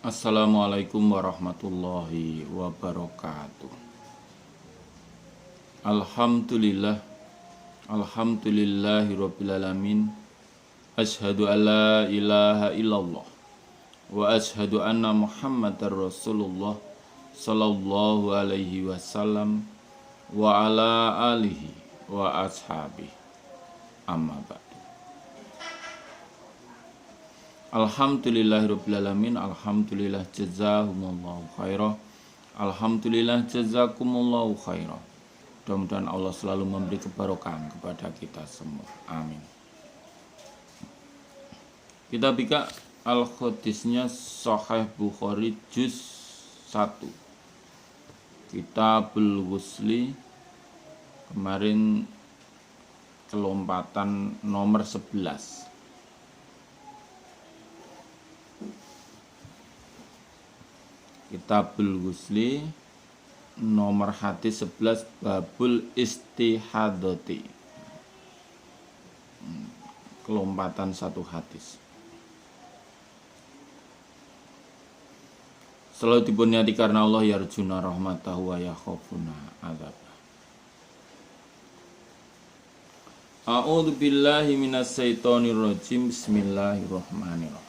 Assalamualaikum warahmatullahi wabarakatuh. Alhamdulillah, alhamdulillahirabbil alamin. Asyhadu an la ilaha illallah wa asyhadu anna Muhammadar Rasulullah sallallahu alaihi wasallam wa ala alihi wa ashabihi. Amma ba'du. Alhamdulillahirabbil alamin. Alhamdulillah jazakumullahu khairah. Alhamdulillah jazakumullahu khairah. Mudah-mudahan Allah selalu memberi keberkahan kepada kita semua. Amin. Kita buka Al-Hadisnya Sahih Bukhari juz 1. Kitabul Ghusli. Kemarin kelompatan nomor 11. Kitabul Ghusli nomor hadis 11 babul istihadati. Kelompatan satu hadis. Selalu dibunyati karena Allah yarjuna rahmatahu wa yakhafuna adzabah. A'udzu billahi minasyaitonir rajim. Bismillahirrahmanirrahim.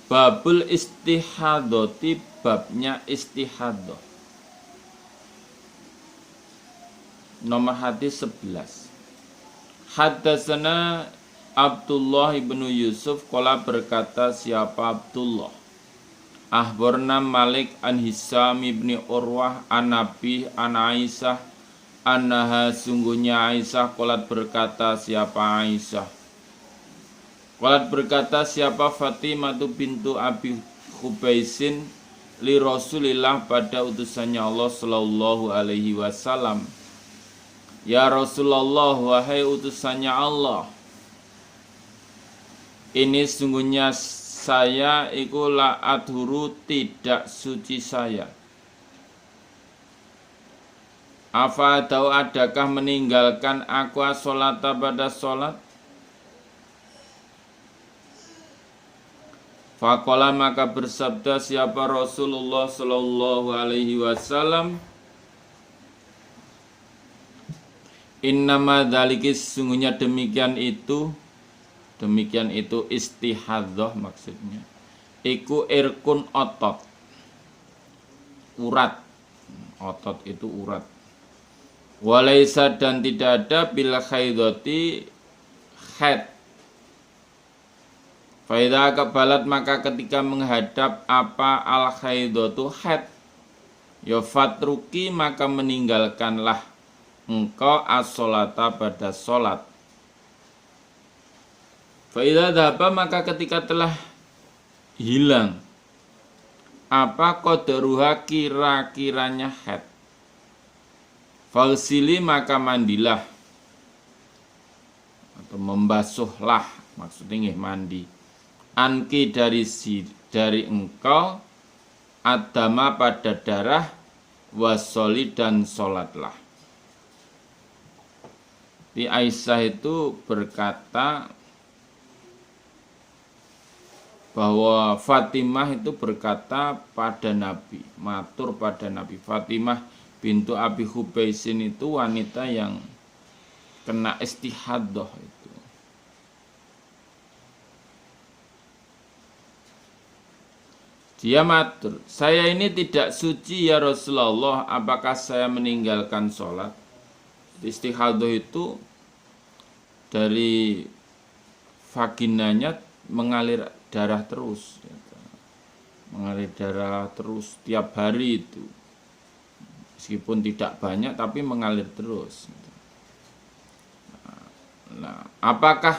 Babul istihadati, babnya istihadah. Nomor hadis 11. Haddatsana Abdullah ibnu Yusuf qala berkata siapa Abdullah. Akhbarna Malik an Hisam ibni Urwah an Nabi an Aisyah annaha sungguhnya Aisyah qalat berkata siapa Aisyah. Qalat berkata siapa Fatimah bintu Abi Khubaisin li Rasulillah pada utusannya Allah sallallahu alaihi wasallam. Ya Rasulullah, wahai utusannya Allah, ini sungguhnya saya iku la adhuru tidak suci saya. Apa tahu adakah meninggalkan aku as-sholata pada sholat? Faqala maka bersabda siapa Rasulullah sallallahu alaihi wasallam, innama dzalikis sungguhnya demikian itu istihadzah maksudnya iku irkun otot, urat. Otot itu urat. Walaisa dan tidak ada bil haidati haid. Faidha kabalat maka ketika menghadap apa al haidatu haid, ya fatruki maka meninggalkanlah engkau as-sholata pada sholat. Faidha dhaba maka ketika telah hilang apa qadaruha kira-kiranya haid, falsili maka mandilah atau membasuhlah, maksudnya mandi. Anki dari engkau adama pada darah wasoli dan sholatlah. Di Aisyah itu berkata bahwa Fatimah itu berkata pada Nabi, matur pada Nabi. Fatimah bintu Abi Khubaisin itu wanita yang kena istihadah itu. Dia matur, saya ini tidak suci ya Rasulullah, apakah saya meninggalkan sholat? Istihadah itu dari vaginanya mengalir darah terus, mengalir darah terus tiap hari itu, meskipun tidak banyak tapi mengalir terus. Nah, apakah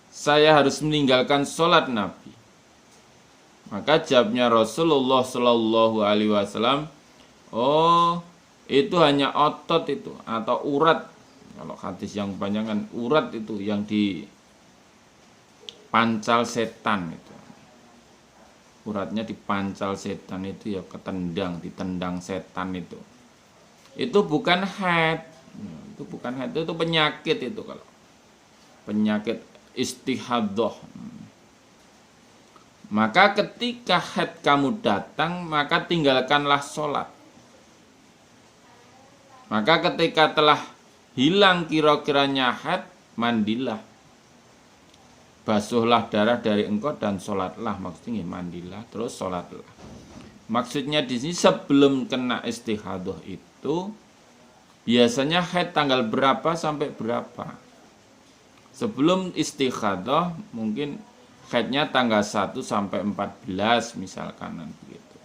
saya harus meninggalkan sholat Nabi? Maka jawabnya Rasulullah Shallallahu Alaihi Wasallam, oh itu hanya otot itu atau urat. Kalau hadis yang kebanyakan urat itu yang dipancal setan itu. Uratnya dipancal setan itu ya ketendang, ditendang setan itu. Itu bukan haid. Itu bukan haid, itu penyakit itu kalau. Penyakit istihadah. Maka ketika haid kamu datang, maka tinggalkanlah sholat. Maka ketika telah hilang kira-kiranya haid, mandilah. Basuhlah darah dari engkau dan sholatlah. Maksudnya mandilah terus sholatlah. Maksudnya di sini sebelum kena istihadah itu biasanya haid tanggal berapa sampai berapa. Sebelum istihadah mungkin haidnya tanggal 1 sampai 14 misalkan begitu.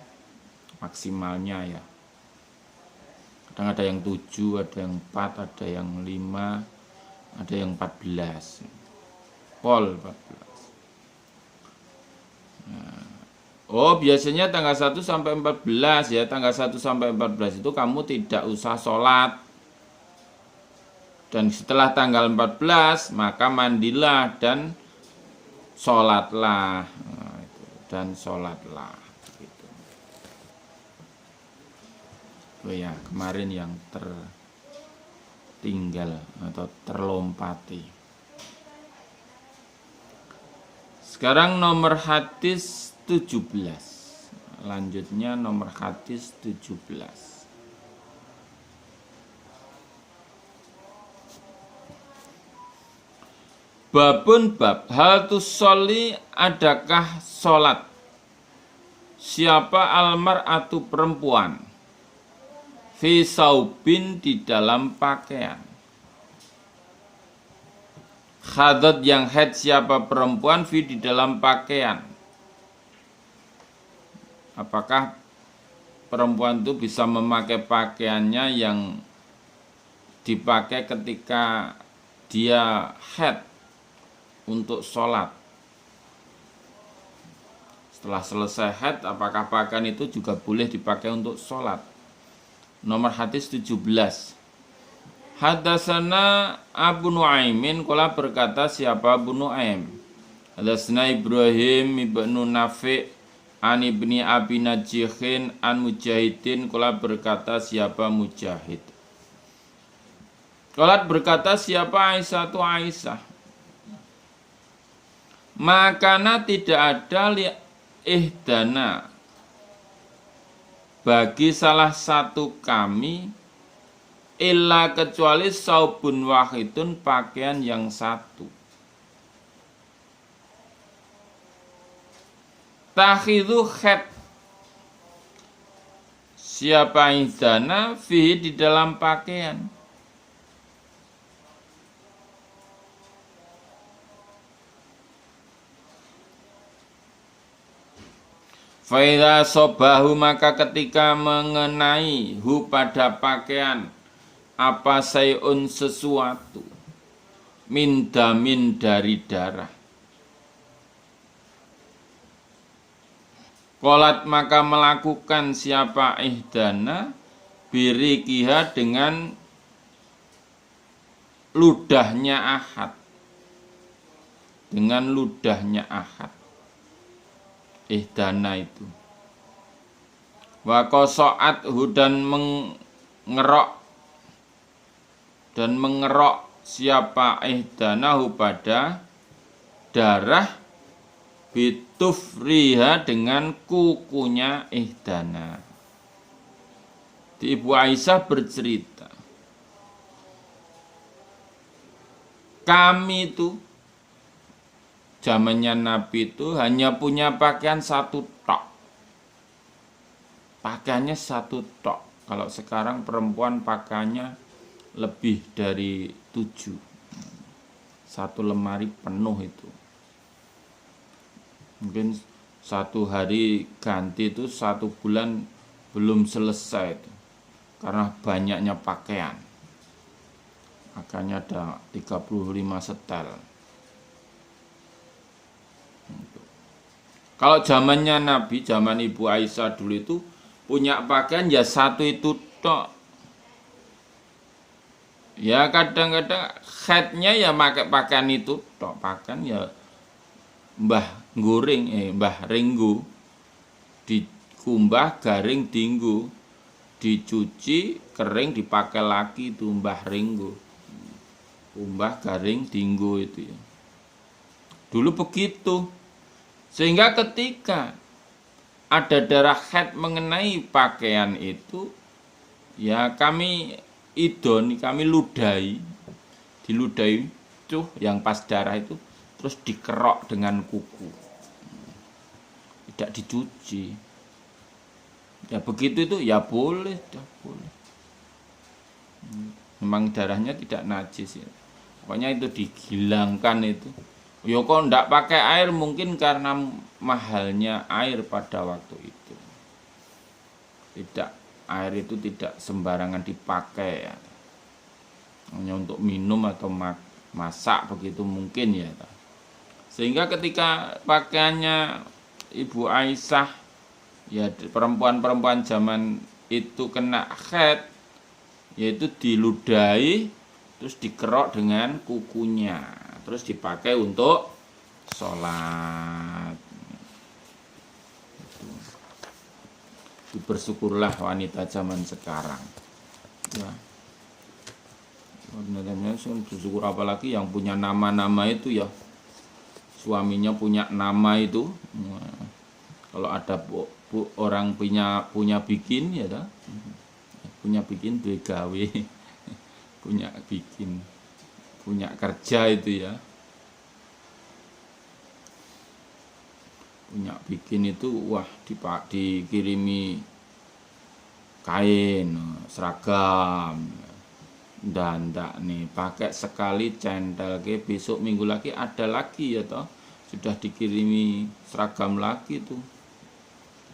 Maksimalnya ya. Kadang ada yang 7, ada yang 4, ada yang 5, ada yang 14. Pol 14. Nah, oh biasanya tanggal 1 sampai 14 ya. Tanggal 1 sampai 14 itu kamu tidak usah sholat. Dan setelah tanggal 14 maka mandilah dan sholatlah. Nah, itu. Dan sholatlah gitu. Oh ya, kemarin yang tertinggal atau terlompati. Sekarang nomor hadis 17. Lanjutnya nomor hadis 17. Babun bab hal tusolli, adakah sholat siapa almar'atu perempuan fi saubin di dalam pakaian. Hadat yang haid siapa perempuan fi di dalam pakaian. Apakah perempuan itu bisa memakai pakaiannya yang dipakai ketika dia haid untuk sholat. Setelah selesai haid, apakah pakaian itu juga boleh dipakai untuk sholat? Nomor hadis 17. Hadasana Abu Nuaimin, qala berkata siapa Abu Nuaim. Hadasana Ibrahim ibnu Nafi' an ibni Abi Najihin an Mujahidin, qala berkata siapa Mujahid. Qala berkata siapa Aisyah tu Aisyah. Makana tidak ada li ihdana bagi salah satu kami illa kecuali saubun wahidun, pakaian yang satu. Takhidhu khat siapa ihdana fihi di dalam pakaian. Faidha sobahu, maka ketika mengenai hu pada pakaian apa sayun sesuatu min damin dari darah. Qolat maka melakukan siapa ihdana birikiha dengan ludahnya ahad. Dengan ludahnya ahad. Ihdana itu. Wa qasoat hudan mengerok siapa ihdanahu pada darah bitufriha dengan kukunya ihdana. Di Ibu Aisyah bercerita, kami itu zamannya Nabi itu hanya punya pakaian satu tok. Pakaiannya satu tok. Kalau sekarang perempuan pakaiannya lebih dari 7. Satu lemari penuh itu. Mungkin satu hari ganti itu 1 bulan belum selesai itu. Karena banyaknya pakaian. Makanya ada 35 setel. Kalau zamannya Nabi, zaman Ibu Aisyah dulu itu punya pakaian ya satu itu tok. Ya kadang-kadang haidnya ya pakai pakaian itu tok, pakaian ya mbah ringgu dikumbah garing dinggu, dicuci kering dipakai lagi itu mbah ringgu. Kumbah garing dinggu itu ya. Dulu begitu. Sehingga ketika ada darah haid mengenai pakaian itu, ya kami ludahi, diludahi itu yang pas darah itu, terus dikerok dengan kuku, tidak dicuci. Ya begitu itu ya boleh, boleh. Memang darahnya tidak najis ya. Pokoknya itu dihilangkan itu. Ya kok ndak pakai air mungkin karena mahalnya air pada waktu itu. Tidak, air itu tidak sembarangan dipakai ya. Hanya untuk minum atau masak begitu mungkin ya. Sehingga ketika pakaiannya Ibu Aisyah, ya perempuan-perempuan zaman itu kena haid, yaitu diludahi terus dikerok dengan kukunya, terus dipakai untuk sholat. Bersyukurlah wanita zaman sekarang ya. Bersyukur apalagi yang punya nama-nama itu ya, suaminya punya nama itu. Kalau ada orang punya bikin ya dah, punya bikin duwe gawe, punya bikin, punya kerja itu ya, punya bikin itu wah dikirimi kain, seragam, dan ndak nih pakai sekali centel ke, besok minggu lagi ada lagi ya toh, sudah dikirimi seragam lagi tuh.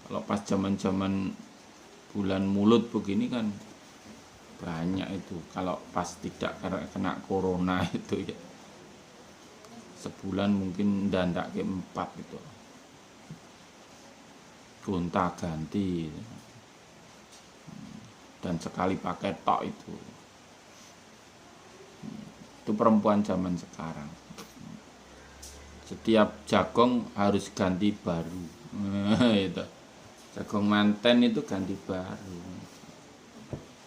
Kalau pas zaman-zaman bulan mulut begini kan banyak itu. Kalau pas tidak kena corona itu ya, sebulan mungkin ndak ke 4 itu, gonta ganti, dan sekali pakai tok itu perempuan zaman sekarang. Setiap jagong harus ganti baru. Itu jagong manten itu ganti baru.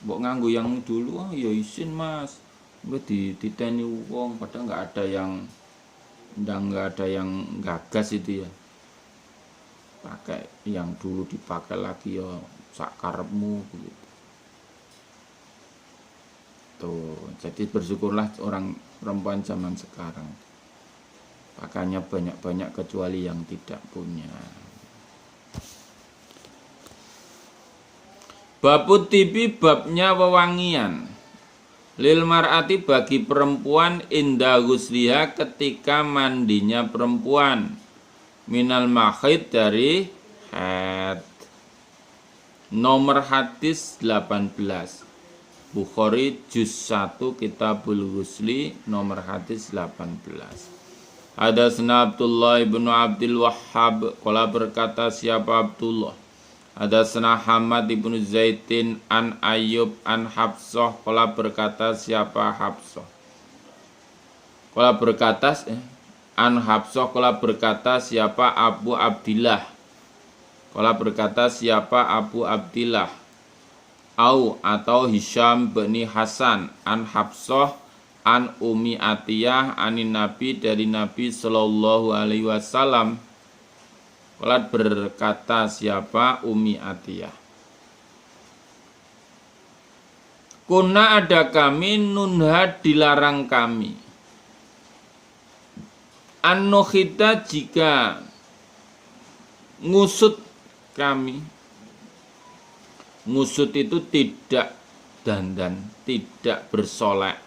Mbok nganggo yang dulu, oh ya isin mas, mbok diteni wong, padahal nggak ada yang gagas itu ya. Pakai yang dulu dipakai lagi ya sak karepmu begitu. Tuh, jadi bersyukurlah orang perempuan zaman sekarang. Pakainya banyak-banyak kecuali yang tidak punya. Babut tibi, babnya wewangian. Lil mar'ati, bagi perempuan, inda ghusliha, ketika mandinya perempuan, minal mahid, dari haid. Nomor hadis 18, Bukhari juz 1 Kitabul Ghusli, nomor hadis 18. Hadatsana Abdullah ibnu Abdul Wahhab, qala berkata siapa Abdullah. Hadatsana Hamad ibnu Zaidin an Ayyub an Hafsah, qala berkata siapa Hafsah. Qala berkata an Hafsah, qala berkata siapa Abu Abdillah. Qala berkata siapa Abu Abdillah. Au atau Hisham bin Hasan an Hafsah an Umi Atiyah anin Nabi, dari Nabi sallallahu alaihi wasallam. Qalat, berkata siapa Umi Atiyah, kuna ada kami, nunha dilarang kami, an-nukhita jika ngusut kami. Ngusut itu tidak dandan, tidak bersolek.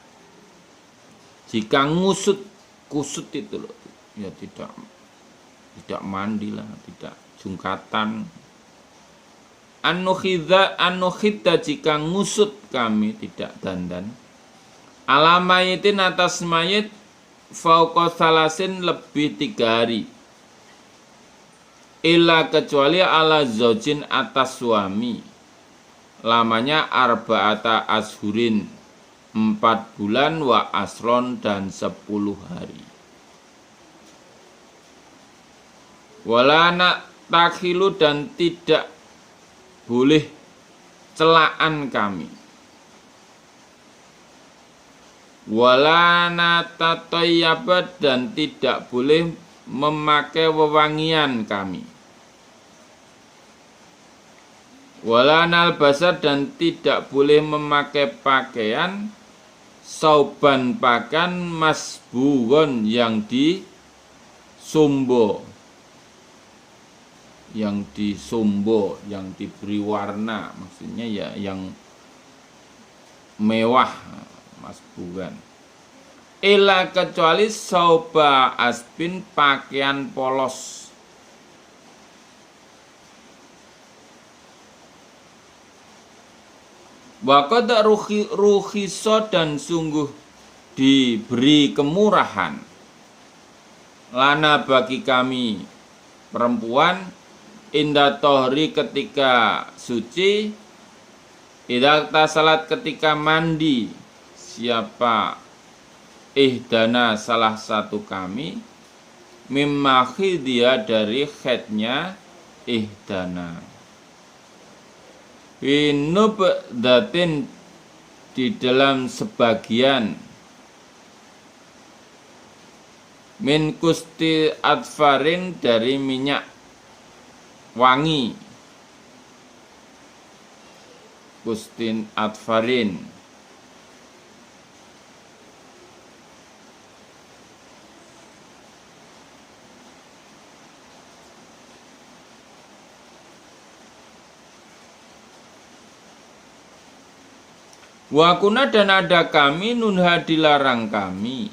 Jika ngusut, kusut itu loh, ya tidak mandilah, tidak jungkatan. An-nukhita jika ngusut kami, tidak dandan. Ala mayitin, atas mayit, fauqa salasin, lebih 3 hari. Illa kecuali ala zaujin, atas suami, lamanya arba'ata ashurin, 4 bulan, wa asron, dan 10 hari. Wala takhilu, dan tidak boleh celaan kami. Wala natatayyaba, dan tidak boleh memakai wewangian kami. Wala nalbasa, dan tidak boleh memakai pakaian sauban pakaian masbugon yang disombo, yang diberi warna, maksudnya ya yang mewah, masbugan. Ila kecuali sauba asbin, pakaian polos. Waqad ruhiso, dan sungguh diberi kemurahan, lana bagi kami perempuan, inda tohri ketika suci, idza tasalat ketika mandi, siapa ihdana salah satu kami, mimma khidya dari khidnya ihdana. Winub datin, di dalam sebagian, min kusti adfarin, dari minyak wangi, kustin adfarin. Wakuna, dan ada kami, nunha dilarang kami,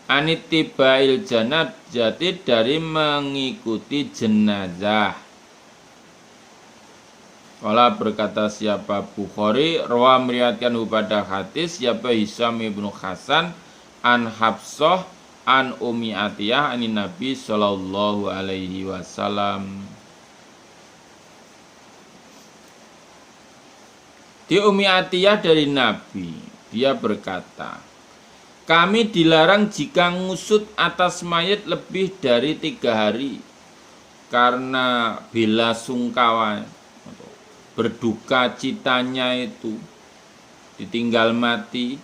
anitibail janazati, dari mengikuti jenazah. Kala berkata siapa Bukhari, rawa meriwayatkan pada hadis siapa Hisam ibnu Hasan an Hafsah an Ummi Atiyah anin Nabi sallallahu alaihi wasallam. Di Ummi Atiyah dari Nabi, dia berkata, kami dilarang jika ngusut atas mayat lebih dari 3 hari, karena bela sungkawa, berduka citanya itu, ditinggal mati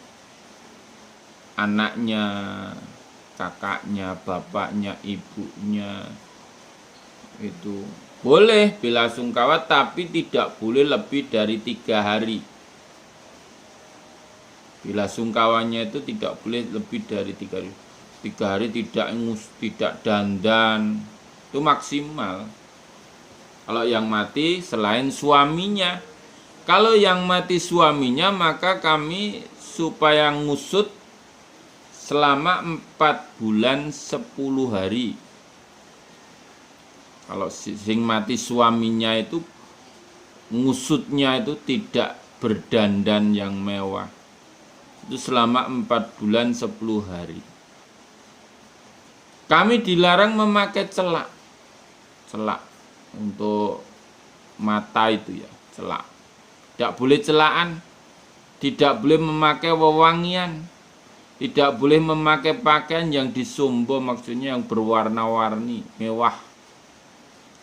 anaknya, kakaknya, bapaknya, ibunya, itu boleh bela sungkawa, tapi tidak boleh lebih dari 3 hari. Bela sungkawanya itu tidak boleh lebih dari 3 hari. 3 hari tidak dandan, itu maksimal. Kalau yang mati selain suaminya, kalau yang mati suaminya, maka kami supaya ngusut selama 4 bulan 10 hari. Kalau sing mati suaminya itu ngusutnya itu tidak berdandan yang mewah, itu selama 4 bulan 10 hari. Kami dilarang memakai celak untuk mata itu ya, celak. Tidak boleh celaan, tidak boleh memakai wewangian, tidak boleh memakai pakaian yang disombo, maksudnya yang berwarna-warni, mewah.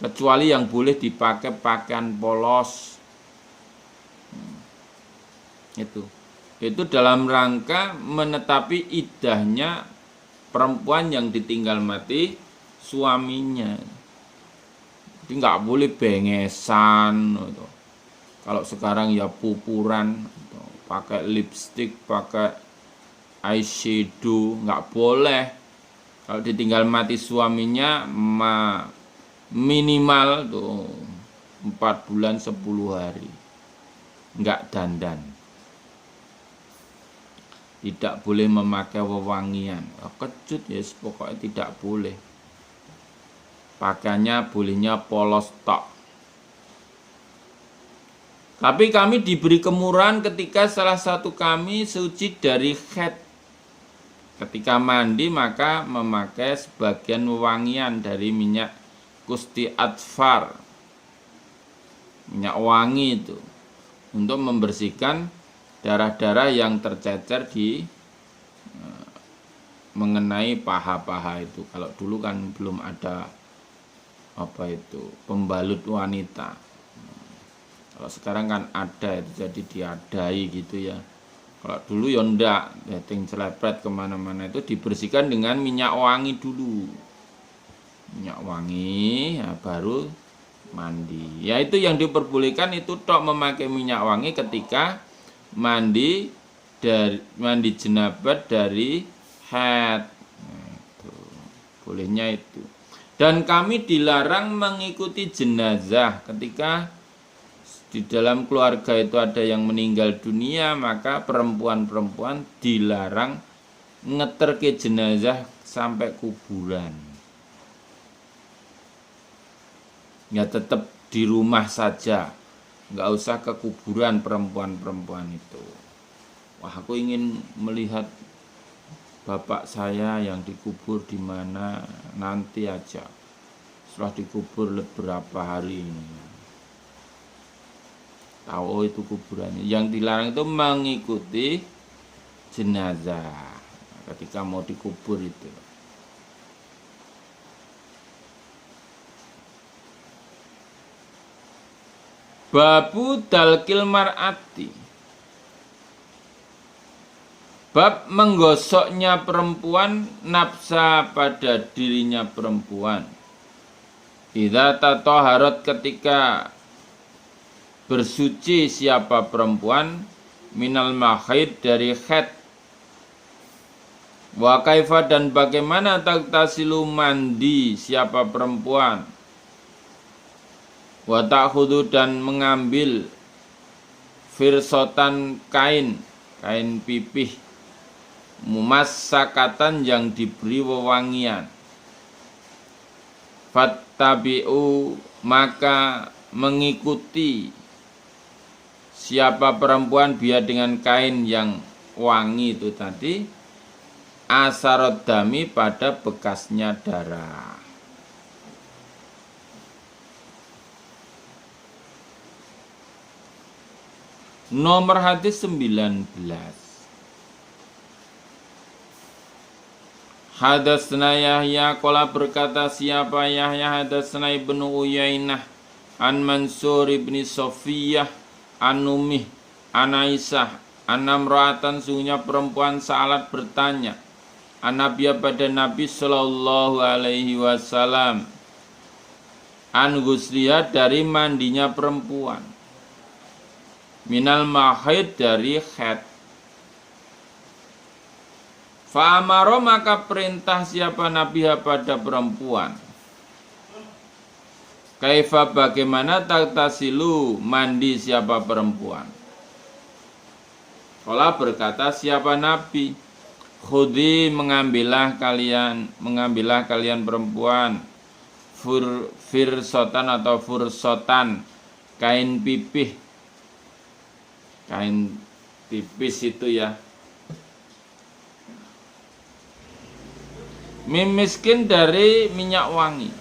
Kecuali yang boleh dipakai pakaian polos. Itu dalam rangka menetapi iddahnya perempuan yang ditinggal mati suaminya. Jadi nggak boleh bengesan gitu. Kalau sekarang ya pupuran, gitu. Pakai lipstick, pakai eyeshadow, nggak boleh. Kalau ditinggal mati suaminya minimal tuh 4 bulan 10 hari enggak dandan. Tidak boleh memakai wewangian. Kecut ya, pokoknya tidak boleh. Pakaiannya bolehnya polos tok. Tapi kami diberi kemurahan ketika salah satu kami suci dari haid. Ketika mandi maka memakai sebagian wewangian dari minyak kusti adfar, minyak wangi itu, untuk membersihkan darah-darah yang tercecer di mengenai paha-paha itu. Kalau dulu kan belum ada pembalut wanita. Kalau sekarang kan ada, itu jadi diadai gitu ya. Kalau dulu ya ndak, dating celepret kemana-mana itu dibersihkan dengan minyak wangi dulu. minyak wangi, ya, baru mandi. Ya itu yang diperbolehkan itu tok, memakai minyak wangi ketika mandi jenabat dari haid. Nah, itu bolehnya itu. Dan kami dilarang mengikuti jenazah ketika di dalam keluarga itu ada yang meninggal dunia, maka perempuan-perempuan dilarang ngeterke jenazah sampai kuburan. Ya tetap di rumah saja, nggak usah ke kuburan perempuan-perempuan itu. Wah, aku ingin melihat bapak saya yang dikubur di mana, nanti aja setelah dikubur beberapa hari ini. Tahu itu kuburannya. Yang dilarang itu mengikuti jenazah ketika mau dikubur itu. Babu dalkil mar'ati, bab menggosoknya perempuan nafsa pada dirinya perempuan. Idza tataharat, ketika bersuci siapa perempuan, minal mahid, dari haid. Wa kaifa, dan bagaimana taktasilu, mandi siapa perempuan. Wa ta'khudhu, dan mengambil firsotan, kain pipih, mumassakatan, yang diberi wewangian. Fattabi'u, maka mengikuti siapa perempuan biar dengan kain yang wangi itu tadi, asarod dami, pada bekasnya darah. Nomor hadis 19. Hadatsna Yahya, qala berkata siapa Yahya, hadatsna Ibnu Uyainah an Mansur ibni Sofiyah an Ummih an Aisyah anamra'atan, sungguhnya perempuan salat bertanya an Nabiya, pada Nabi sallallahu alaihi wasallam, an ghusliha, dari mandinya perempuan, minal mahid, dari haid. Fa'amaro, maka perintah siapa Nabi pada perempuan, kaifa, bagaimana, taktasilu, mandi siapa perempuan. Qala, berkata siapa Nabi, khudi, mengambillah kalian perempuan, firsotan atau fursotan, kain pipih, kain tipis itu ya, mimiskin, dari minyak wangi.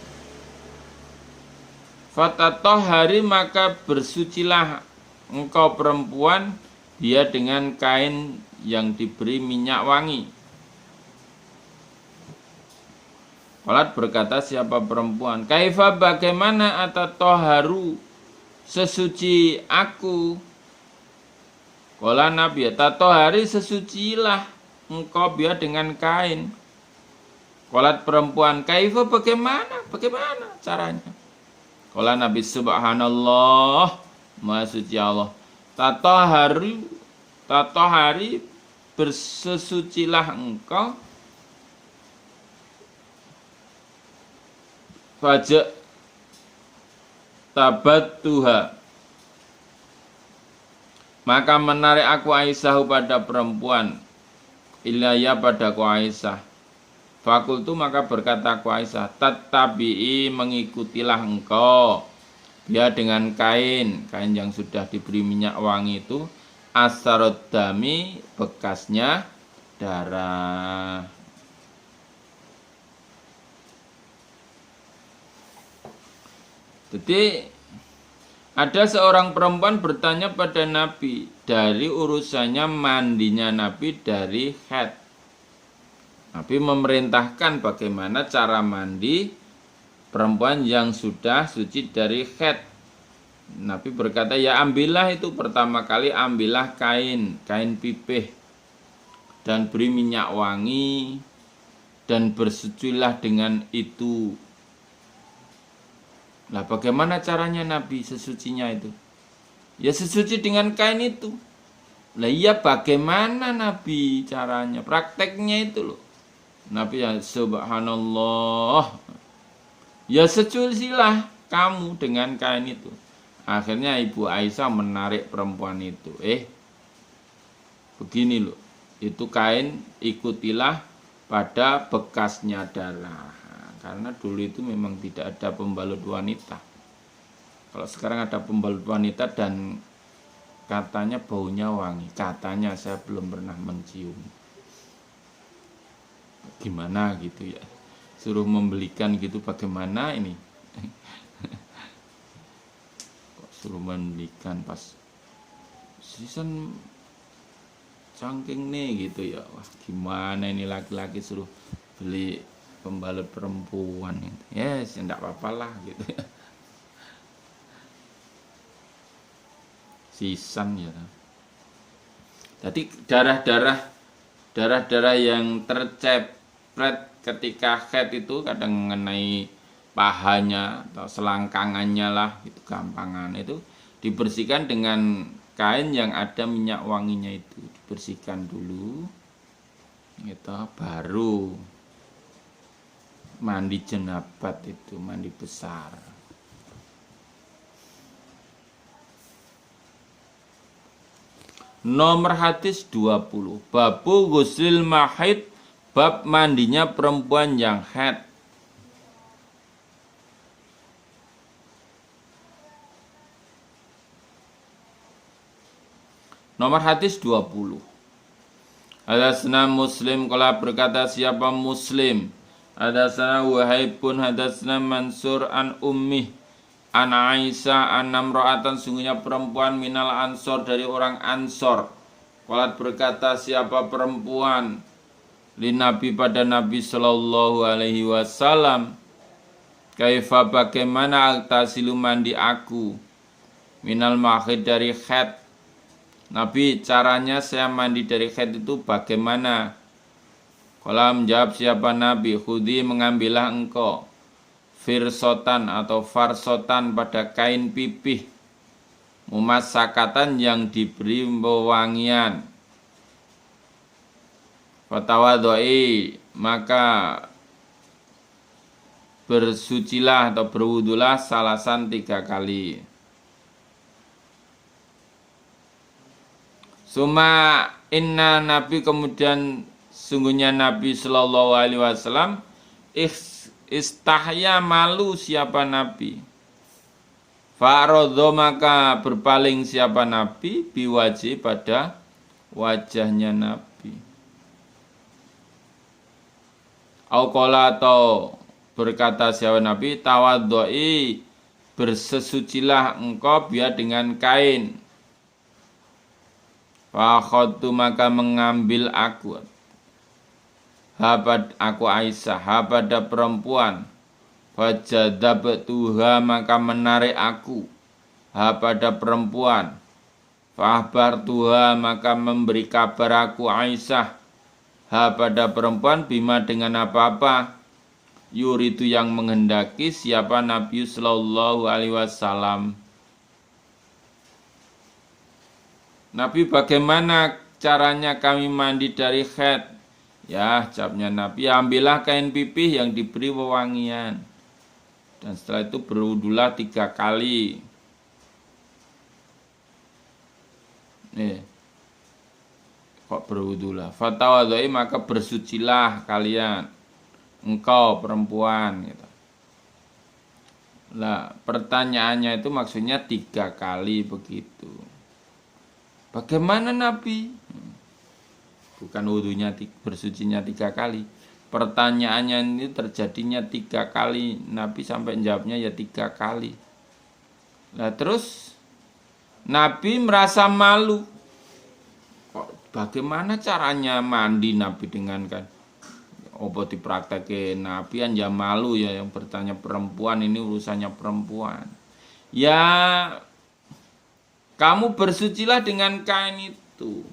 Fatatohari, maka bersucilah engkau perempuan dia dengan kain yang diberi minyak wangi. Qalat, berkata siapa perempuan, kaifa, bagaimana, atatoharu, sesuci aku. Qala Nabi, tatohari, sesucilah engkau biar dengan kain. Qalat, perempuan, kaifa, bagaimana caranya. Qala Nabi, subhanallah, maha suci Allah. Tatohari, bersesucilah engkau, fajak tabat tuha, maka menarik aku Aisyah pada perempuan, ilaya, padaku Aisyah. Fakultu, maka berkata aku Aisyah, tattabi'i, mengikutilah engkau dia dengan kain yang sudah diberi minyak wangi itu, asarod dami, bekasnya darah. Jadi ada seorang perempuan bertanya pada Nabi dari urusannya mandinya Nabi dari haid. Nabi memerintahkan bagaimana cara mandi perempuan yang sudah suci dari haid. Nabi berkata, ya ambillah itu pertama kali, ambillah kain pipih dan beri minyak wangi dan bersucilah dengan itu Lah bagaimana caranya Nabi sesucinya itu? Ya sesuci dengan kain itu. Lah iya bagaimana Nabi caranya? Prakteknya itu loh. Nabi ya subhanallah. Ya sesucilah kamu dengan kain itu. Akhirnya Ibu Aisyah menarik perempuan itu. Begini loh. Itu kain ikutilah pada bekasnya darah. Karena dulu itu memang tidak ada pembalut wanita. Kalau sekarang ada pembalut wanita dan katanya baunya wangi. Katanya, saya belum pernah mencium. Gimana gitu ya. Suruh membelikan gitu bagaimana ini. Kok suruh membelikan pas season cangking nih gitu ya. Wah gimana ini laki-laki suruh beli pembalut perempuan gitu. Yes, enggak apa-apalah gitu ya. Sisan ya. Jadi darah-darah yang tercepret ketika haid itu kadang mengenai pahanya atau selangkangannya lah, itu gampangan, itu dibersihkan dengan kain yang ada minyak wanginya, itu dibersihkan dulu gitu, baru mandi jenabat, itu mandi besar. Nomor hadis 20, babu ghusl mahid, bab mandinya perempuan yang haid. Nomor hadis 20. Hadasna Muslim, qala berkata siapa Muslim. Hadasna Wahaibun, hadasna Mansur an Ummih an Aisyah an namra'atan, sungguhnya perempuan minal ansor, dari orang Ansor. Qalat berkata siapa perempuan li Nabi, pada Nabi sallallahu alaihi wasallam, kaifa bagaimana agtasilu mandi aku, minal mahid dari haid. Nabi, caranya saya mandi dari haid itu bagaimana? Qala, menjawab siapa Nabi, khudi, mengambillah engkau firsotan atau farsotan pada kain pipih, mumasakatan yang diberi wewangian, fatawadoi, maka bersucilah atau berwudulah salasan 3 kali. Suma inna, Nabi kemudian sungguhnya Nabi sallallahu alaihi wasallam istahya, malu siapa Nabi. Fa'rodho, maka berpaling siapa Nabi, biwajih, pada wajahnya Nabi. Auqala, atau berkata siapa Nabi, tawadoi, bersesucilah engkau biar dengan kain. Fakhotu, maka mengambil aku, habad aku Aisyah, habada perempuan, fajadabtuha, maka menarik aku, habada perempuan, fahbartuha, maka memberi kabar aku Aisyah, habada perempuan, bima dengan apa-apa, yuridu yang menghendaki siapa Nabi sallallahu alaihi wasallam. Nabi, bagaimana caranya kami mandi dari haid? Ya, jawabnya Nabi, ambillah kain pipih yang diberi wewangian, dan setelah itu berwudulah 3 kali. Kok berwudulah? Fatawadoi, maka bersucilah kalian, engkau perempuan gitu. Lah, pertanyaannya itu maksudnya 3 kali begitu. Bagaimana Nabi? Bukan wudunya bersucinya 3 kali. Pertanyaannya ini terjadinya 3 kali. Nabi sampai jawabnya ya 3 kali. Nah terus Nabi merasa malu. Kok bagaimana caranya mandi Nabi dengan kan? Apa dipraktekin Nabi aja malu ya, yang bertanya perempuan, ini urusannya perempuan. Ya, kamu bersucilah dengan kain itu.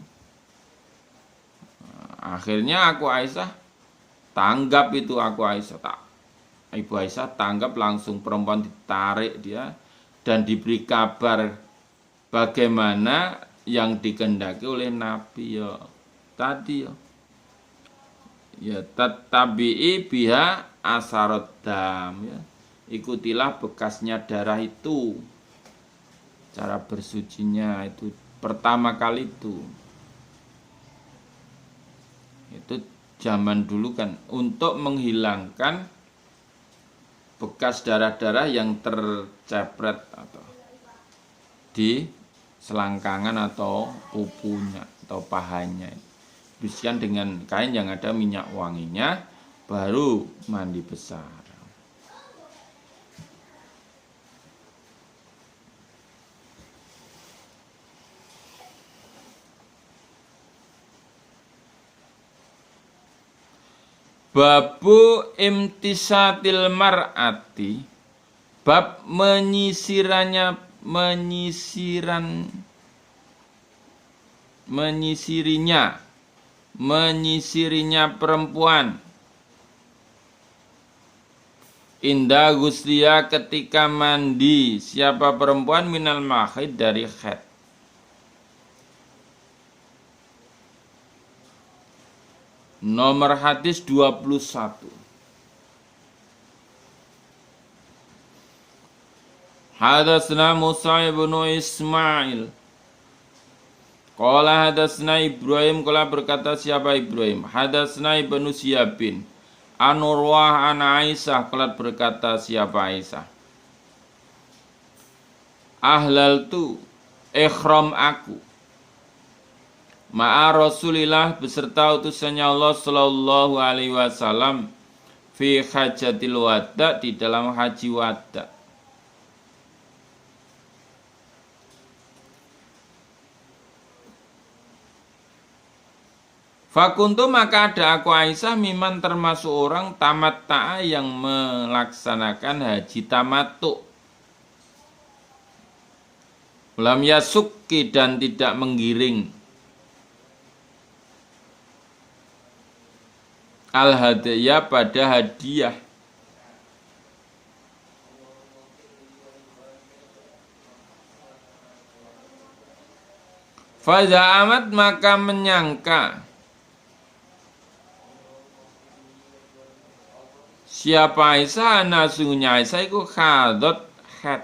Akhirnya aku Aisyah tanggap itu, aku Aisyah tak Ibu Aisyah tanggap langsung perempuan ditarik dia dan diberi kabar bagaimana yang dikehendaki oleh Nabi ya tadi ya. Ya tabi'i biha asarad dam ya. Ikutilah bekasnya darah itu. Cara bersucinya itu pertama kali itu. Itu zaman dulu kan untuk menghilangkan bekas darah-darah yang tercepret atau di selangkangan atau pupunya atau pahanya. Bersihkan dengan kain yang ada minyak wanginya, baru mandi besar. Babu imtisatil mar'ati, bab menyisirinya perempuan indah guslia ketika mandi siapa perempuan minal mahid dari haid. Nomor hadis 21. Hadatsna Musa ibn Ismail qala hadatsna Ibrahim, qala berkata siapa Ibrahim, hadatsna Ibnu Syihab an Urwah an Aisyah, qala berkata siapa Aisyah, ahlaltu ihram aku ma'a Rasulillah beserta utusannya Allah sallallahu alaihi wasallam fi hajatil wada di dalam haji wada. Fakuntu maka ada aku Aisyah miman termasuk orang tamat ta'a yang melaksanakan haji tamattu. Lam yasukki dan tidak menggiring al-hadaya pada hadiah. Faza amat maka menyangka siapa Aisyah nasunya Aisyah iku khadot had.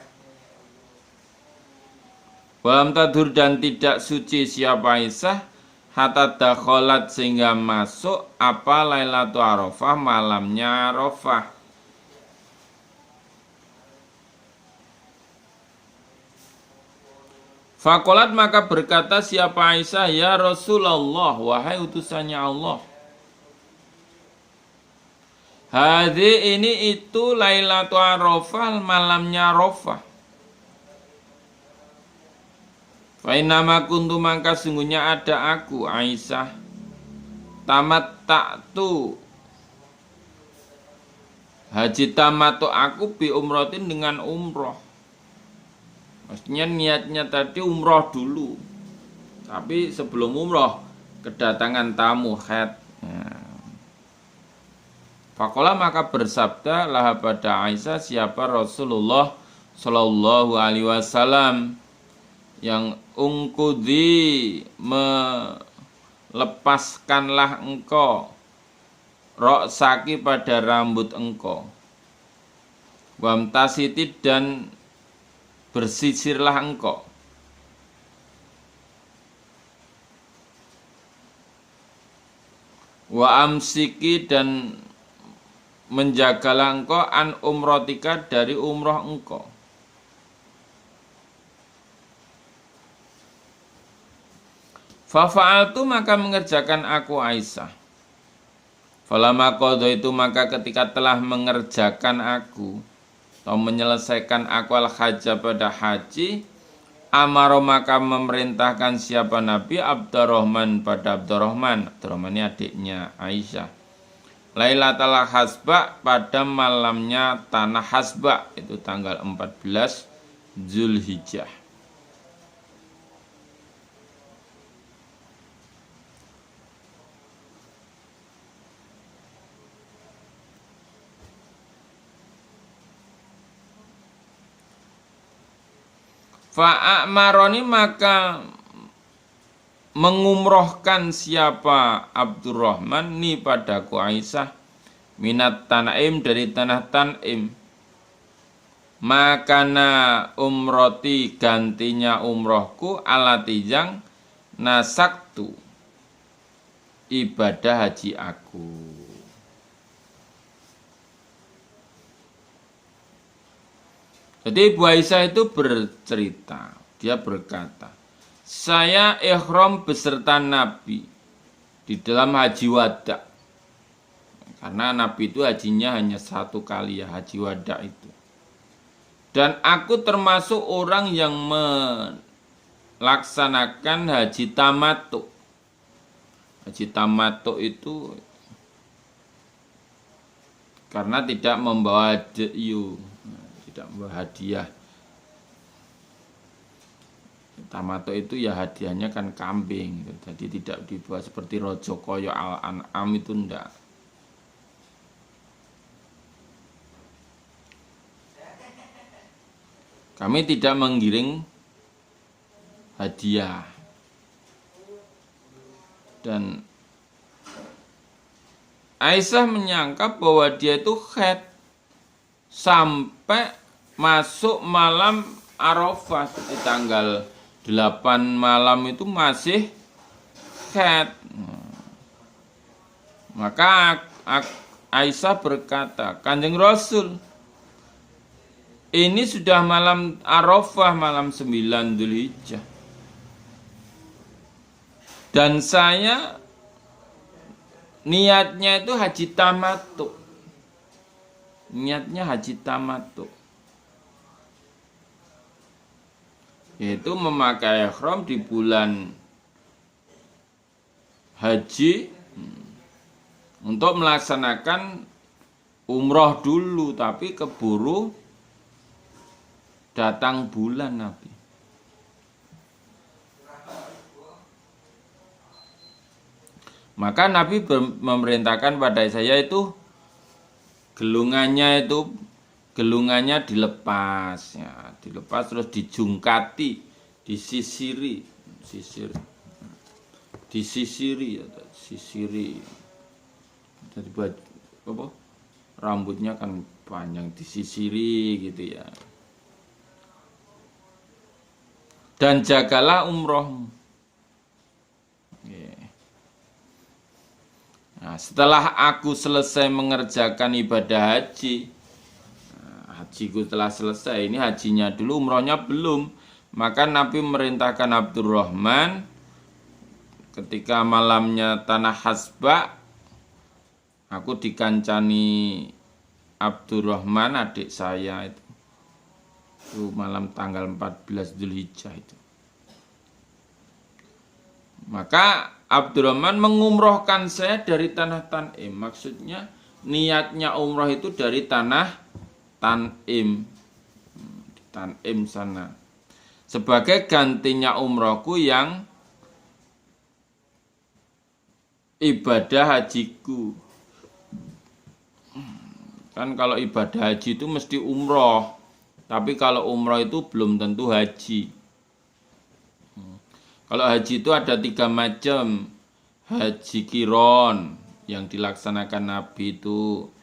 Walam tadur dan tidak suci siapa Aisyah hatta dakholat sehingga masuk apa Lailatul Arafah malamnya Arafah. Fakolat maka berkata siapa Aisyah, ya Rasulullah, wahai utusannya Allah, hadhi ini itu Lailatul Arafah malamnya Arafah. Fainama kuntu mangka sungguhnya ada aku Aisyah tamat taktu haji tamattu aku bi umrotin dengan umroh. Maksudnya niatnya tadi umroh dulu, tapi sebelum umroh kedatangan tamu haid. Fakola maka bersabda lah pada Aisyah siapa Rasulullah Shallallahu Alaihi Wasallam yang ungkudi melepaskanlah engkau roksaki pada rambut engkau, wamtasiti dan bersisirlah engkau, wa amsiki dan menjagalah engkau an umrotika dari umroh engkau. Fafa'altu maka mengerjakan aku Aisyah. Falama qadha itu maka ketika telah mengerjakan aku atau menyelesaikan aku al-hajjah pada haji, amaro maka memerintahkan siapa Nabi Abdurrahman pada Abdurrahman. Abdurrahman ini adiknya Aisyah. Lailatul Hasba pada malamnya tanah Hasba itu tanggal 14 Zulhijjah. Fa'amaroni maka mengumrohkan siapa Abdurrahman ni padaku Aisyah minat Tanaim dari tanah Tanim. Makana umroti gantinya umrohku alatijang nasaktu ibadah haji aku. Jadi Ibu Aisyah itu bercerita, dia berkata, saya ihram beserta Nabi di dalam haji wada. Karena Nabi itu hajinya hanya satu kali ya, haji wada itu. Dan aku termasuk orang yang melaksanakan haji tamattu. Haji tamattu itu karena tidak membawa hadyu, tidak membawa hadiah. Tamattu itu ya hadiahnya kan kambing, jadi tidak dibawa seperti rojo koyo al-an'am itu ndak. Kami tidak menggiring hadiah. Dan Aisyah menyangka bahwa dia itu haid sampai masuk malam Arafah di tanggal 8 malam itu masih haid. Maka Aisyah berkata, Kanjeng Rasul, ini sudah malam Arafah, malam 9 Dzulhijjah. Dan saya niatnya itu haji tamattu. Niatnya haji tamattu. Yaitu memakai ihram di bulan haji untuk melaksanakan umroh dulu, tapi keburu datang bulan Nabi. Maka Nabi memerintahkan pada saya itu gelungannya dilepas ya, dilepas terus dijungkati, disisiri jadi apa? Rambutnya kan panjang, disisiri gitu ya. Dan jagalah umrohmu. Nah, setelah aku selesai mengerjakan ibadah haji, hajiku telah selesai, ini hajinya dulu, umrohnya belum. Maka Nabi merintahkan Abdurrahman ketika malamnya tanah Hasba, aku dikancani Abdurrahman adik saya itu malam tanggal 14 Dzulhijjah itu. Maka Abdurrahman mengumrohkan saya dari tanah Tanim. Maksudnya niatnya umroh itu dari tanah Tanim. Tanim sana. Sebagai gantinya umrohku yang ibadah hajiku. Kan kalau ibadah haji itu mesti umroh. Tapi kalau umroh itu belum tentu haji. Kalau haji itu ada 3 macam. Haji kiron yang dilaksanakan Nabi itu.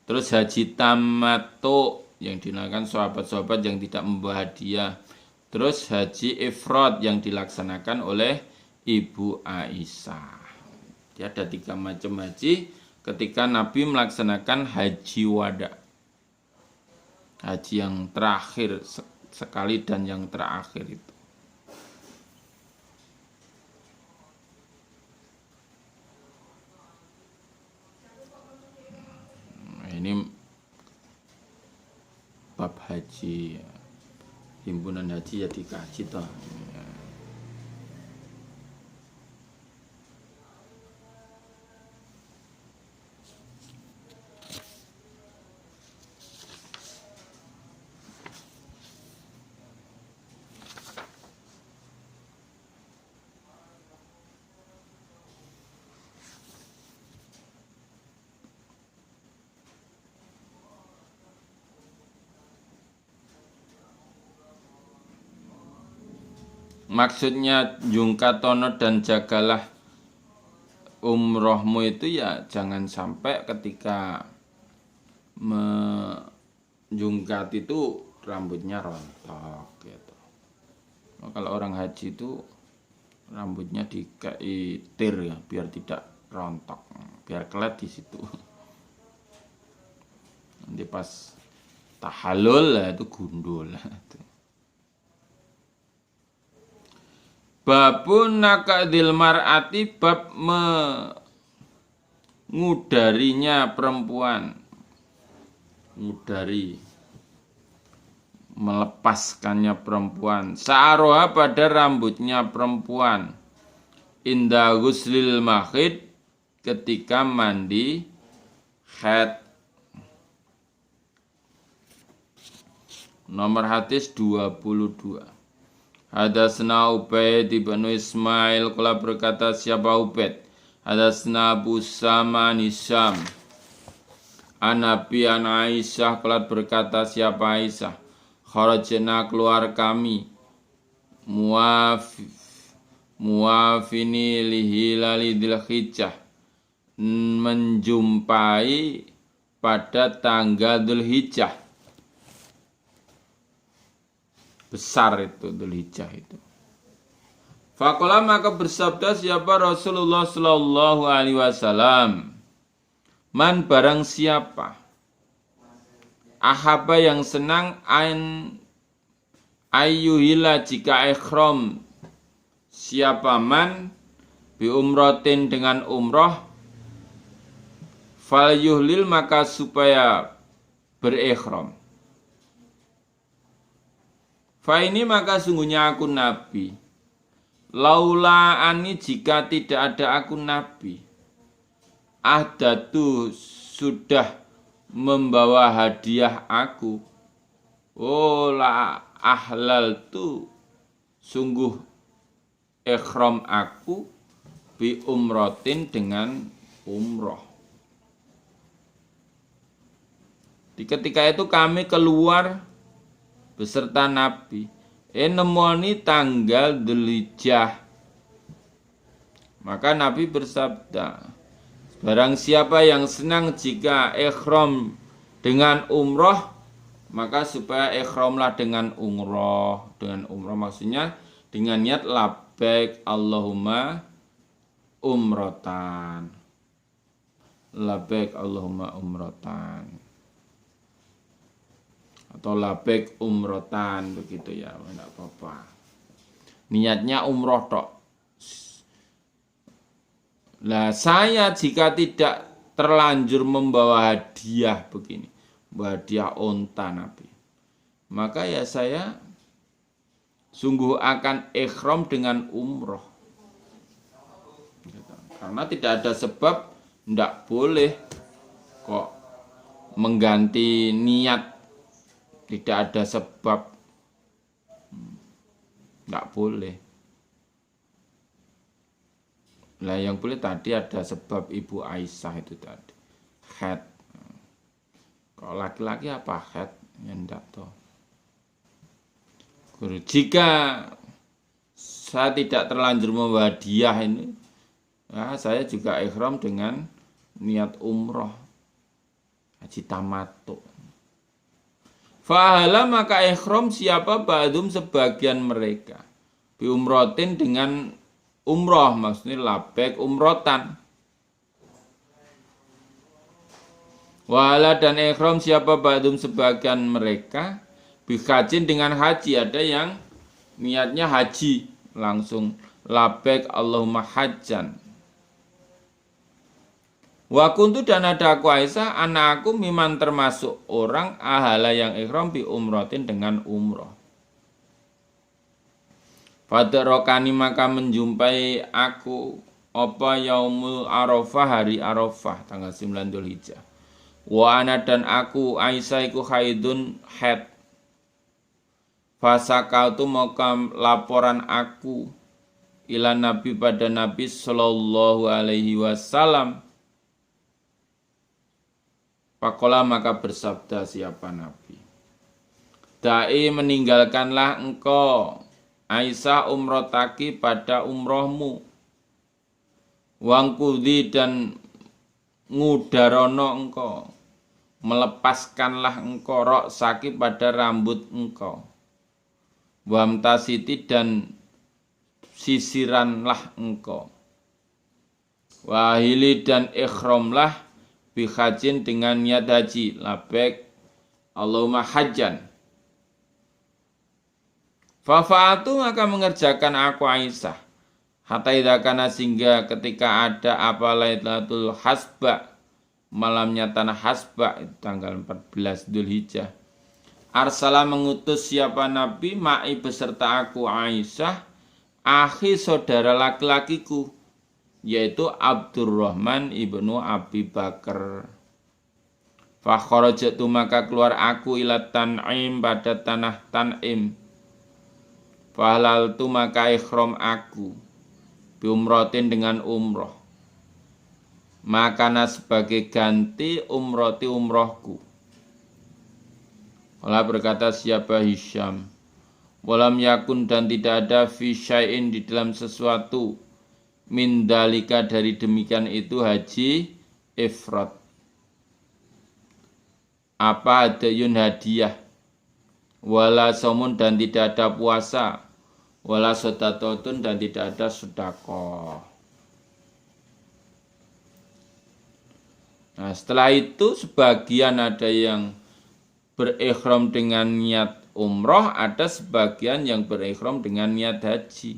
Terus haji tamattu yang dilaksanakan sahabat-sahabat yang tidak membawa hadiah. Terus haji ifrad yang dilaksanakan oleh Ibu Aisyah. Jadi ada 3 macam haji ketika Nabi melaksanakan haji wada. Haji yang terakhir sekali dan yang terakhir itu. Ini bab haji, himpunan haji ya dikaji toh. Maksudnya jungkatono dan jagalah umrohmu itu ya jangan sampai ketika menjungkat itu rambutnya rontok gitu. Nah, kalau orang haji itu rambutnya dikaitir ya biar tidak rontok, biar kelet di situ. Nanti pas tahallul lah itu gundul lah itu. Babun nakadil mar'ati bab mengudarinya perempuan, ngudari melepaskannya perempuan, sa'aroha pada rambutnya perempuan, inda ghuslil mahid ketika mandi haid. Nomor hadis 22. Hadatsna Ubaid bin Ismail qala berkata siapa Ubaid? Hadatsna Abu Sama Nisam. Anabi an Aisyah qala berkata siapa Aisyah? Kharajna keluar kami muafini lihilali dzulhijjah menjumpai pada tanggal Dzulhijjah. Besar itu Dzulhijjah itu. Faqala maka bersabda siapa Rasulullah sallallahu alaihi wasallam, man barang siapa ahaba yang senang ayyuhila jika ikhram siapa man bi umratin dengan umroh fal yuhlil maka supaya berikhram. Fa ini maka sungguhnya aku Nabi. Laula ani jika tidak ada aku Nabi. Ahdatu sudah membawa hadiah aku. Oh la ahlal tu sungguh ikhram aku bi umrotin dengan umroh. Di ketika itu kami keluar beserta Nabi. Nemoni tanggal Dzulhijjah. Maka Nabi bersabda, barang siapa yang senang jika ikhram dengan umroh, maka supaya ikhramlah dengan umroh. Dengan umroh maksudnya dengan niat labbaik Allahumma umrotan. Labbaik Allahumma umrotan. Atau labbaik umrotan begitu ya, enggak apa-apa. Niatnya umroh tok. Lah saya jika tidak terlanjur membawa hadiah begini, hadiah onta Nabi, maka ya saya sungguh akan ikhram dengan umroh. Karena tidak ada sebab, ndak boleh kok mengganti niat. Tidak ada sebab, nggak boleh. Lah yang boleh tadi ada sebab Ibu Aisyah itu tadi, haid. Kalau laki-laki apa haid? Ya enggak toh. Jika saya tidak terlanjur membawa hadiah ini, ya saya juga ikhram dengan niat umroh, haji tamattu. Fahala maka ikhram siapa ba'dum sebagian mereka bi umrotin dengan umroh maksudnya labbaik umrotan. Wahala dan ikhram siapa ba'dum sebagian mereka bi hajin dengan haji. Ada yang niatnya haji langsung labbaik Allahumma hajjan. Wa kuntu dan ada aku Aisyah, anak aku miman termasuk orang ahala yang ikhram bi umrotin dengan umroh. Fadarokani maka menjumpai aku apa yaumul arafah hari arafah tanggal 9 Dzulhijjah. Wa ana dan aku Aisyah iku haidun haid. Fasakautu maka laporan aku ila Nabi pada Nabi sallallahu alaihi wasallam. Pakola maka bersabda siapa Nabi, Da'i meninggalkanlah engkau Aisyah umrotaki pada umrohmu. Wangkudhi dan ngudarono engkau. Melepaskanlah engkau roksaki pada rambut engkau. Wamtasiti dan sisiranlah engkau. Wahili dan ikhramlah bihajin dengan niat haji. Labbaik Allahumma hajjan. Fafa'atu maka mengerjakan aku Aisyah. Hatta idza kana sehingga ketika ada apa Lailatul Hasba, malamnya tanah Hasba itu tanggal 14 Dzulhijjah. Arsala mengutus siapa Nabi ma'i beserta aku Aisyah, akhi saudara laki-lakiku, yaitu Abdurrahman ibnu Abi Bakar. Fa kharajtu maka keluar aku ila Tan'im pada tanah Tan'im. Fahalal tu maka ikhram aku biumrotin dengan umroh. Makana sebagai ganti umroti umrohku. Allah berkata siapa Hisham. Walam yakun dan tidak ada fi syai'in di dalam sesuatu. Min dalika dari demikian itu haji ifrat. Apa ada yun hadiah. Wala somun dan tidak ada puasa. Wala sodatotun dan tidak ada sedekah. Nah setelah itu sebagian ada yang berikhram dengan niat umroh, ada sebagian yang berikhram dengan niat haji.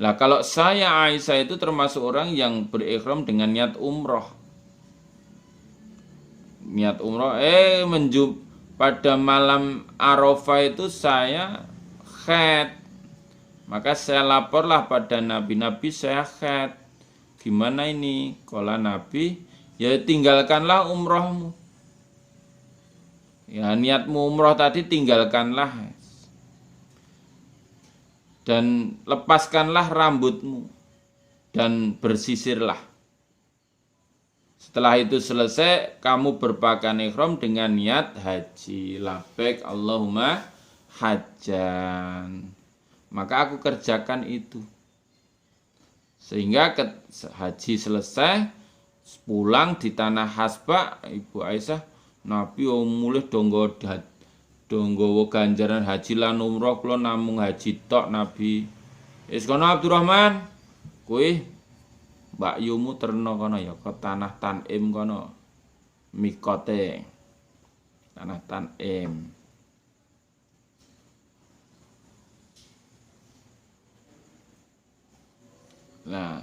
Lah kalau saya Aisyah itu termasuk orang yang berikhram dengan niat umroh. Niat umroh pada malam Arafah itu saya khed. Maka saya laporlah pada Nabi saya khed. Gimana ini? Kala Nabi, ya tinggalkanlah umrohmu. Ya niatmu umroh tadi tinggalkanlah. Dan lepaskanlah rambutmu. Dan bersisirlah. Setelah itu selesai, kamu berpakaian ihram dengan niat haji. Labbaik Allahumma hajjan. Maka aku kerjakan itu. Sehingga haji selesai, pulang di tanah Hasba, Ibu Aisyah, Nabi mulih donggo ganjaran haji lan umroh, kula namung haji tok Nabi. Wis kono Abdurrahman, kowe Mbak Yumu terno kono ya ke tanah Tan'im kono. Mikote. Tanah Tan'im. Nah.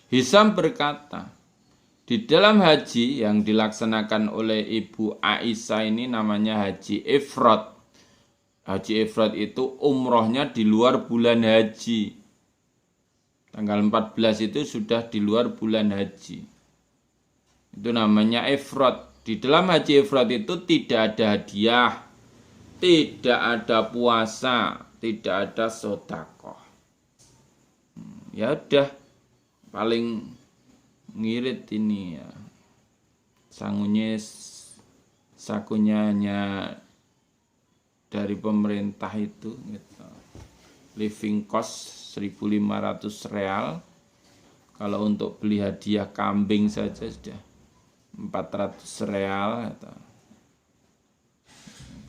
Hisham berkata, di dalam haji yang dilaksanakan oleh Ibu Aisyah ini namanya haji ifrat. Haji ifrat itu umrohnya di luar bulan haji. Tanggal 14 itu sudah di luar bulan haji. Itu namanya ifrat. Di dalam haji ifrat itu tidak ada hadiah, tidak ada puasa, tidak ada sedekah. Ya udah, paling ngirit ini ya. Sakunya hanya dari pemerintah itu gitu. Living cost 1.500 real. Kalau untuk beli hadiah kambing saja sudah 400 real atau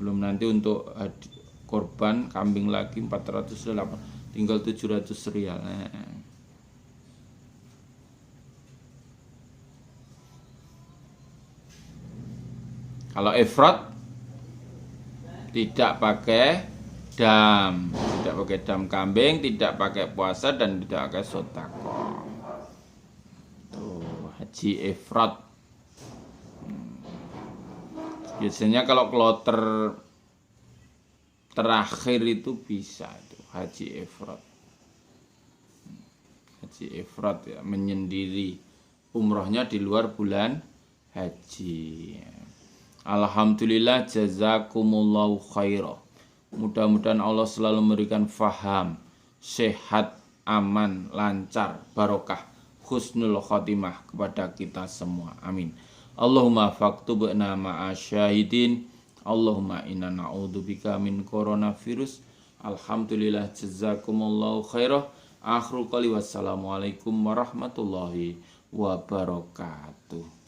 belum nanti untuk korban kambing lagi 408, tinggal 700 real. Kalau ifrat tidak pakai dam, kambing, tidak pakai puasa dan tidak pakai sedekah. Tuh, haji ifrat. Biasanya kalau kloter terakhir itu bisa itu haji ifrat. Haji ifrat ya, menyendiri umrohnya di luar bulan haji. Alhamdulillah jazakumullahu khairah. Mudah-mudahan Allah selalu memberikan faham, sehat, aman, lancar, barokah, husnul khotimah kepada kita semua. Amin. Allahumma faktubna ma'asyahidin. Allahumma inna na'udzubika min coronavirus. Alhamdulillah, jazakumullahu khairah. Akhirul qali wassalamualaikum warahmatullahi wabarakatuh.